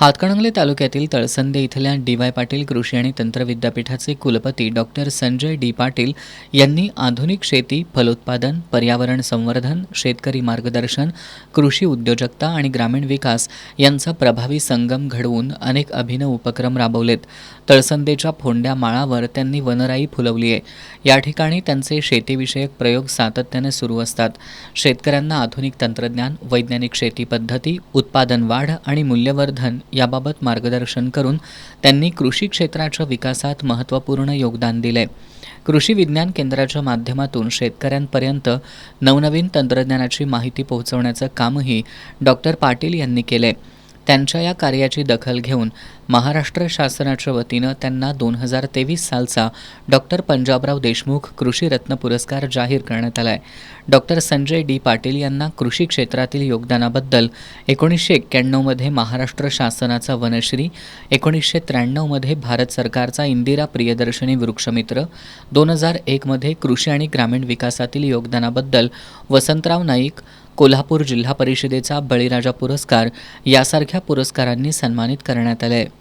हातकणंगले तालुक्यातील तळसंदे इथल्या डी.वाय. पाटील कृषी आणि तंत्र विद्यापीठाचे कुलपती डॉक्टर संजय डी. पाटील यांनी आधुनिक शेती, फलोत्पादन, पर्यावरण संवर्धन, शेतकरी मार्गदर्शन, कृषी उद्योजकता आणि ग्रामीण विकास यांचा प्रभावी संगम घडवून अनेक अभिनव उपक्रम राबवलेत. तळसंदेच्या फोंड्या माळावर त्यांनी वनराई फुलवली आहे. या ठिकाणी त्यांचे शेतीविषयक प्रयोग सातत्याने सुरू असतात. शेतकऱ्यांना आधुनिक तंत्रज्ञान, वैज्ञानिक शेती पद्धती, उत्पादन वाढ आणि मूल्यवर्धन याबाबत मार्गदर्शन करून त्यांनी कृषी क्षेत्राच्या विकासात महत्त्वपूर्ण योगदान दिले. कृषी विज्ञान केंद्राच्या माध्यमातून शेतकऱ्यांपर्यंत नवनवीन तंत्रज्ञानाची माहिती पोहोचवण्याचं कामही डॉक्टर पाटील यांनी केले. त्यांच्या या कार्याची दखल घेऊन महाराष्ट्र शासनाच्या वतीनं त्यांना 2023 सालचा डॉक्टर पंजाबराव देशमुख कृषी रत्न पुरस्कार जाहीर करण्यात आला आहे. Doctor Sanjay D. पाटील यांना कृषी क्षेत्रातील योगदानाबद्दल 1991मध्ये महाराष्ट्र शासनाचा वनश्री, 1993मध्ये भारत सरकारचा इंदिरा प्रियदर्शनी वृक्षमित्र, 2001मध्ये कृषी आणि ग्रामीण विकासातील योगदानाबद्दल वसंतराव नाईक, कोल्हापूर जिल्हा परिषदेचा बळीराजा पुरस्कार यासारख्या पुरस्कारांनी सन्मानित करण्यात आले.